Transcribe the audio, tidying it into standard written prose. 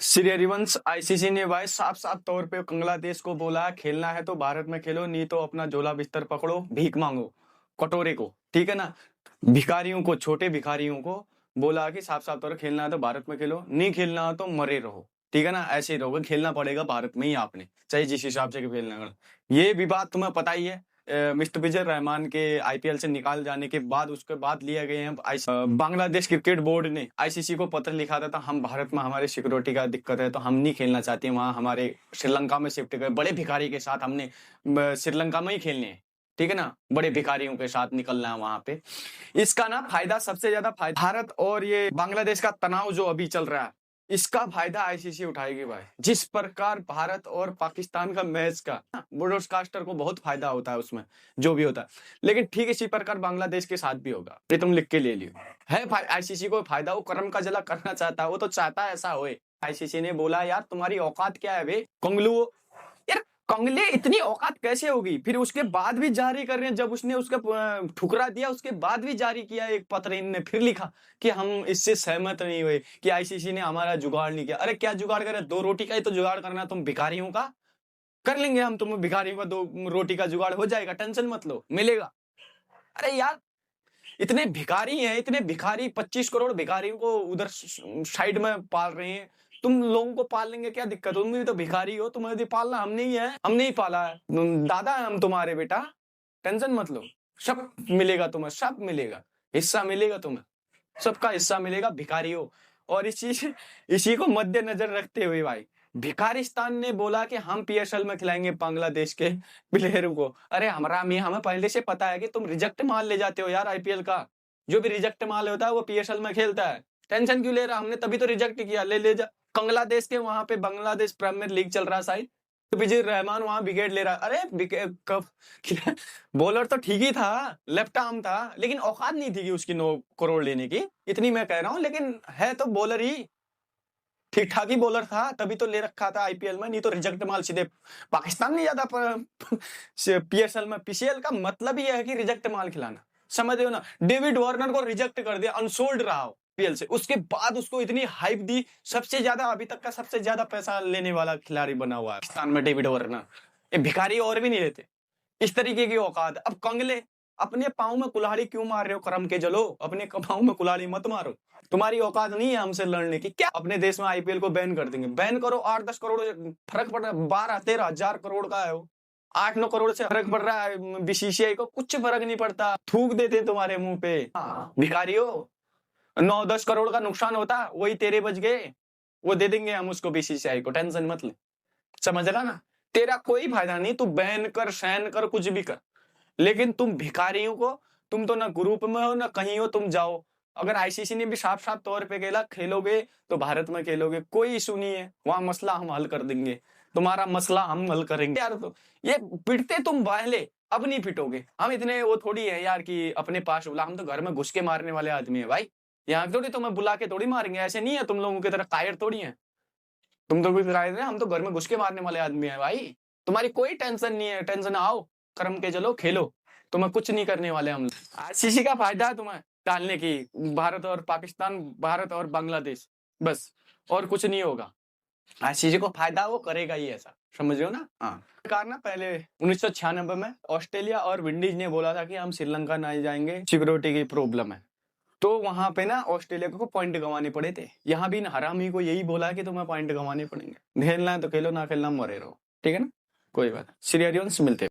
Shri Harivansh ICC ने भाई साफ साफ तौर पे बांग्लादेश को बोला खेलना है तो भारत में खेलो, नहीं तो अपना झोला बिस्तर पकड़ो, भीख मांगो कटोरे को। ठीक है ना। भिखारियों को, छोटे भिखारियों को बोला कि साफ साफ तौर पे खेलना है तो भारत में खेलो, नहीं खेलना हो तो मरे रहो। ठीक है ना। ऐसे ही रहोगे, खेलना पड़ेगा भारत में ही आपने, चाहे जिस हिसाब से खेलना है। ये विवाद तुम्हें पता ही है। मुस्तफिजुर रहमान के आईपीएल से निकाल जाने के बाद उसके बाद लिए गए हैं। बांग्लादेश क्रिकेट बोर्ड ने आईसीसी को पत्र लिखा था, हम भारत में हमारे सिक्योरिटी का दिक्कत है तो हम नहीं खेलना चाहते वहां, हमारे श्रीलंका में शिफ्ट कर, बड़े भिखारी के साथ हमने श्रीलंका में ही खेलने हैं। ठीक है ना। बड़े भिखारियों के साथ निकलना है वहां पे। इसका ना फायदा, सबसे ज्यादा फायदा भारत और ये बांग्लादेश का तनाव जो अभी चल रहा है, इसका फायदा आईसीसी उठाएगी भाई। जिस प्रकार भारत और पाकिस्तान का मैच का ब्रॉडकास्टर को बहुत फायदा होता है उसमें, जो भी होता है, लेकिन ठीक इसी प्रकार बांग्लादेश के साथ भी होगा। ये तुम लिख के ले लियो। है आईसीसी को फायदा, वो कर्म का जला करना चाहता है, वो तो चाहता है ऐसा होए। आईसीसी ने बोला यार तुम्हारी औकात क्या है बे कंगलू, यार कंगले इतनी औकात कैसे होगी। फिर उसके बाद भी जारी कर रहे हैं, जब उसने उसका ठुकरा दिया उसके बाद भी जारी किया एक पत्र, इनने फिर लिखा कि हम इससे सहमत नहीं हुए कि आईसीसी ने हमारा जुगाड़ नहीं किया। अरे क्या जुगाड़ करे, 2 रोटी का ही तो जुगाड़ करना, तुम भिखारियों का कर लेंगे हम, तुम भिखारियों का 2 रोटी का जुगाड़ हो जाएगा, टेंशन मत लो, मिलेगा। अरे यार इतने भिखारी हैं, इतने भिखारी, 25 करोड़ भिखारियों को उधर साइड में पाल रहे हैं, तुम लोगों को पाल लेंगे, क्या दिक्कत? तुम भी तो भिखारी हो, तुम्हें भी पालना हमने ही है, हमने ही पाला है, दादा है हम तुम्हारे, बेटा टेंशन मत लो, सब मिलेगा तुम्हें, सब मिलेगा, हिस्सा मिलेगा तुम्हें, सबका हिस्सा मिलेगा भिखारियों। और इसी को मद्देनजर रखते हुए भाई भिखारिस्तान ने बोला कि हम पीएसएल में खिलाएंगे बांग्लादेश के प्लेयरों को। अरे हमें पहले से पता है कि तुम रिजेक्ट माल ले जाते हो यार, आईपीएल का जो भी रिजेक्ट माल होता है वो पीएसएल में खेलता है, टेंशन क्यों ले रहा? हमने तभी तो रिजेक्ट किया, ले जा। बांग्लादेश के वहां पे बांग्लादेश प्रीमियर लीग चल रहा शायद, मुस्तफिजुर रहमान वहां विकेट ले रहा। अरे कब बॉलर तो ठीक ही था, लेफ्ट आर्म था, लेकिन औकात नहीं थी कि उसकी 9 करोड़ लेने की, इतनी मैं कह रहा हूं। लेकिन है तो बॉलर ही, ठीक ठाक ही बॉलर था, तभी तो ले रखा था आईपीएल में, नहीं तो रिजेक्ट माल सीधे पाकिस्तान नहीं जाता पीएसएल में। पीसीएल का मतलब ही है कि रिजेक्ट माल खिलाना, समझ रहे हो ना। डेविड वार्नर को रिजेक्ट कर दिया, अनसोल्ड रहा हो पीएल से, उसके बाद उसको इतनी हाइप दी, सबसे ज्यादा अभी तक का सबसे ज्यादा पैसा लेने वाला खिलाड़ी बना हुआ है पाकिस्तान में डेविड वार्नर। ये भिखारी और भी नहीं लेते, इस तरीके की औकात। अब कंगले अपने पाँव में कुल्हाड़ी क्यों मार रहे हो? करम के जलो, अपने पाँव में कुल्हाड़ी मत मारो, तुम्हारी औकात नहीं है हमसे लड़ने की। क्या अपने देश में आईपीएल को बैन कर देंगे? बैन करो, 8-10 करोड़ फर्क पड़ रहा है, 12-13 हजार करोड़ का है वो, 8-9 करोड़ से फर्क पड़ रहा है बीसीसीआई को, कुछ फर्क नहीं पड़ता, थूक देते तुम्हारे मुंह पे भिखारियों। 9-10 करोड़ का नुकसान होता, वही तेरे बच गए, वो दे देंगे हम उसको बीसीसीआई को, टेंशन मत ले, समझ रहा ना। तेरा कोई फायदा नहीं, तू बैन कर, सैन कर, कुछ भी कर, लेकिन तुम भिखारियों को, तुम तो ना ग्रुप में हो ना कहीं हो, तुम जाओ। अगर आईसीसी ने भी साफ साफ तौर पे कहला खेलोगे तो भारत में खेलोगे, कोई इशू नहीं है, वहां मसला हम हल कर देंगे, तुम्हारा मसला हम हल करेंगे यार। तो ये पिटते तुम वाले, अब नहीं पिटोगे। हम इतने वो थोड़ी है यार कि अपने पास बोला, हम तो घर में घुस के मारने वाले आदमी है भाई, यहाँ थोड़ी तुम्हें बुला के थोड़ी मारेंगे, ऐसे नहीं है, तुम लोगों की तरह कायर थोड़ी है, तुम तो कुछ कायर है, हम तो घर में घुस के मारने वाले आदमी है भाई। तुम्हारी कोई टेंशन नहीं है, टेंशन आओ, करम के चलो, खेलो, तुम्हें कुछ नहीं करने वाले हम। आईसीसी का फायदा है तुम्हें डालने की, भारत और पाकिस्तान, भारत और बांग्लादेश, बस और कुछ नहीं होगा। आईसीसी को फायदा वो करेगा ही ऐसा, समझ रहे हो ना। हाँ, सरकार ना पहले 1996 में ऑस्ट्रेलिया और विंडीज ने बोला था कि हम श्रीलंका नहीं जाएंगे, सिक्योरिटी की प्रॉब्लम है, तो वहां पे ना ऑस्ट्रेलिया को पॉइंट गंवाने पड़े थे। यहाँ भी हरामी को यही बोला कि तुम्हें पॉइंट गंवाने पड़ेंगे, खेलना है तो खेलो, ना खेलना मरे रहो। ठीक है ना, कोई बात। श्री हरिवंश मिलते।